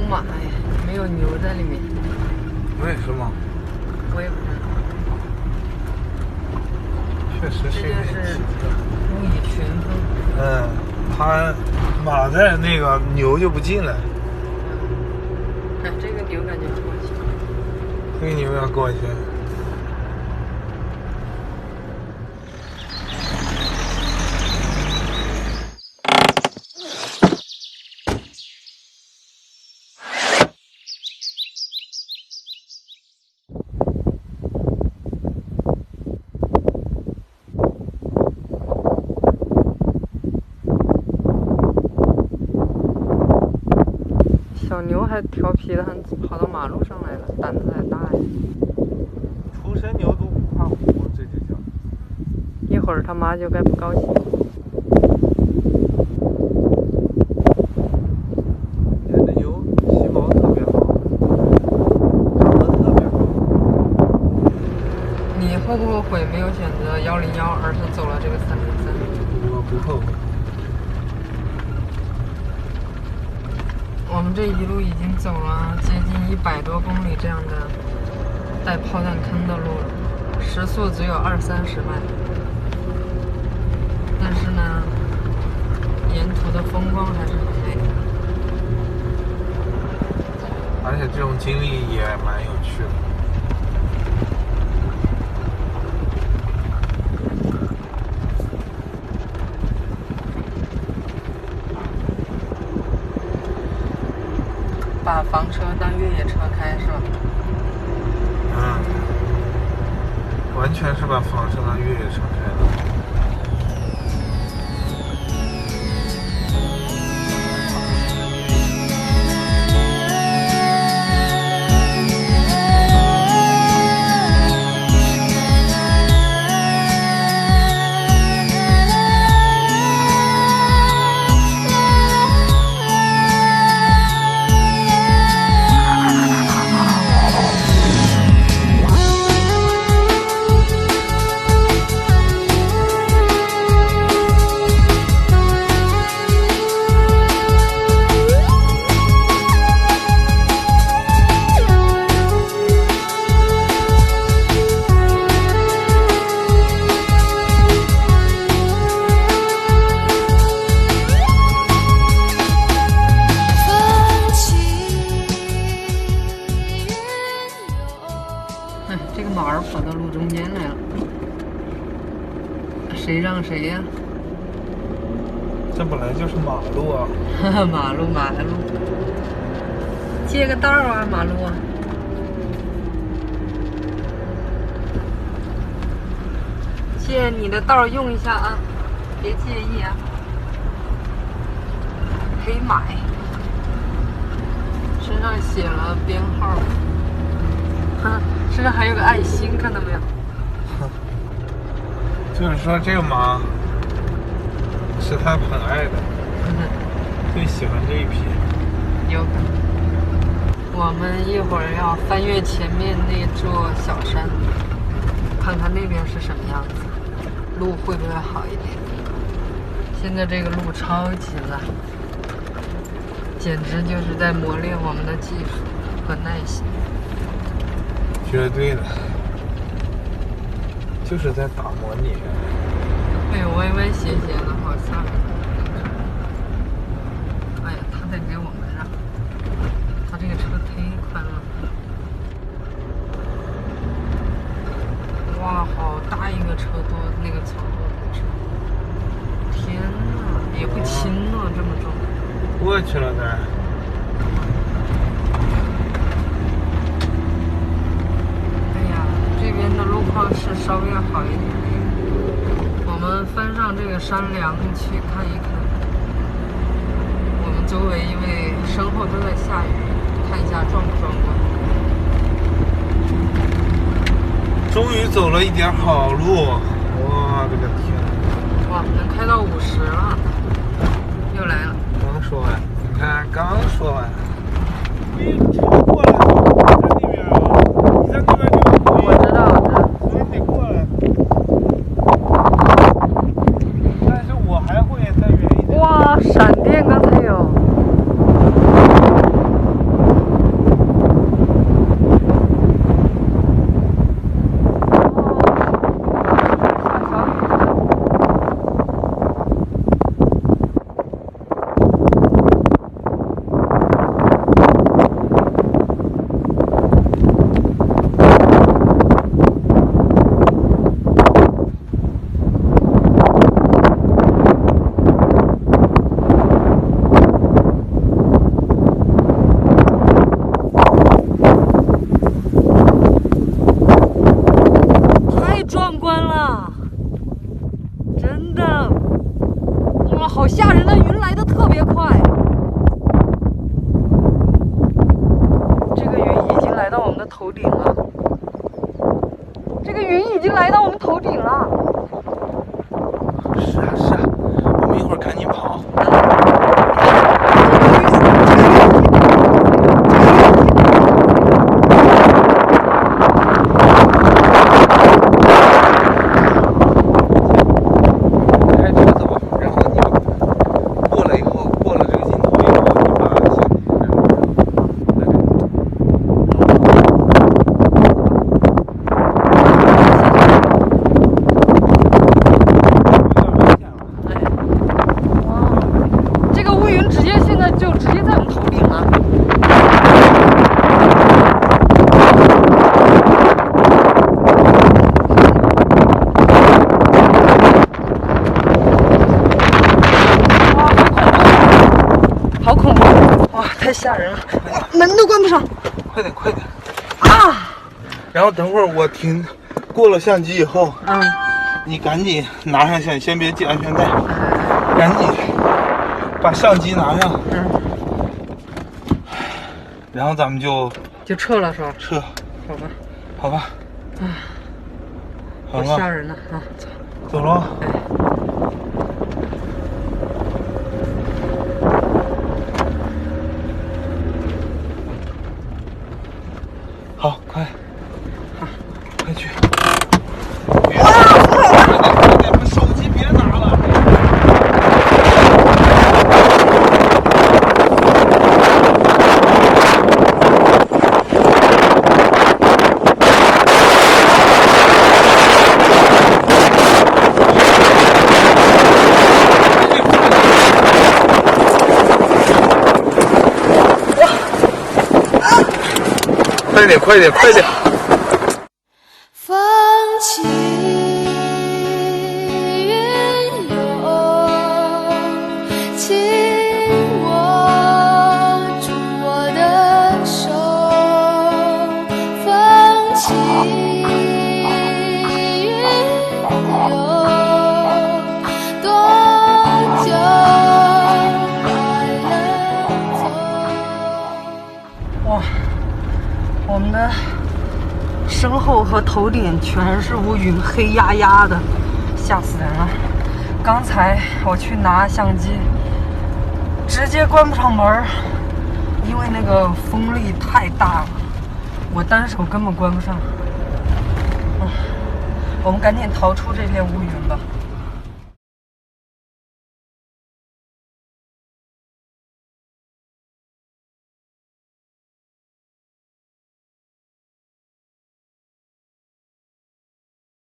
马呀，没有牛在里面。为什么？我也不知道。确实是有点奇特。物以群分。它马在那个牛就不进来。哎，这个牛感觉要过去。这个牛要过去。小牛还调皮的，还跑到马路上来了，胆子还大呀！出生牛犊不怕虎，这就叫。一会儿他妈就该不高兴。你看这牛皮毛特别好，长得特别好。你后不后悔没有选择101，而是走了这个303？我不后悔。我们这一路已经走了接近100多公里这样的带炮弹坑的路了，时速只有20-30迈。但是呢，沿途的风光还是很美的。而且这种经历也蛮有趣的。把房车当越野车开是吧？完全是把房车当越野车开的。这个马儿跑到路中间来了，谁让谁呀？这本来就是马路啊！马路，借个道啊，马路啊！借你的道用一下啊，别介意啊。可以买，身上写了编号。身上还有个爱心，看到没有？就是说这个马是他很爱的，最喜欢这一匹。有可能。我们一会儿要翻越前面那座小山，看看那边是什么样子，路会不会好一点？现在这个路超级烂，简直就是在磨练我们的技术和耐心。绝对的，就是在打磨你。会歪歪斜斜的，好吓人。哎呀，他得给我们让，他这个车忒宽了。哇，好大一个车多，那个槽多的车。天哪，也不轻啊，这么重。过去了呗。这边的路况是稍微好一点。我们翻上这个山梁去看一看，我们周围因为身后都在下雨，看一下壮不壮观。终于走了一点好路，我的个天！哇，能开到50了，又来了。刚说完，你看，刚说完。你车过来，在那边啊，你在那边就。我知道，所以你得过来。但是我还会再远一点。哇，闪电刚才有。乌云直接现在就直接在我们头顶了。哇，好恐怖！哇，太吓人了！门都关不上。快点，快点！啊！然后等会儿我过了相机以后，你赶紧拿上相机，先别系安全带，赶紧把相机拿上。然后咱们就撤了是吧？撤。好吧。好吧。好吓人了啊！走了。好，快去！快点，把手机别拿了。快点！放弃云涌，请握住我的手。放弃云涌，多久还能走？哇，我们的身后和头顶全是乌云，黑压压的，吓死人了。刚才我去拿相机，直接关不上门，因为那个风力太大了，我单手根本关不上。我们赶紧逃出这片乌云吧。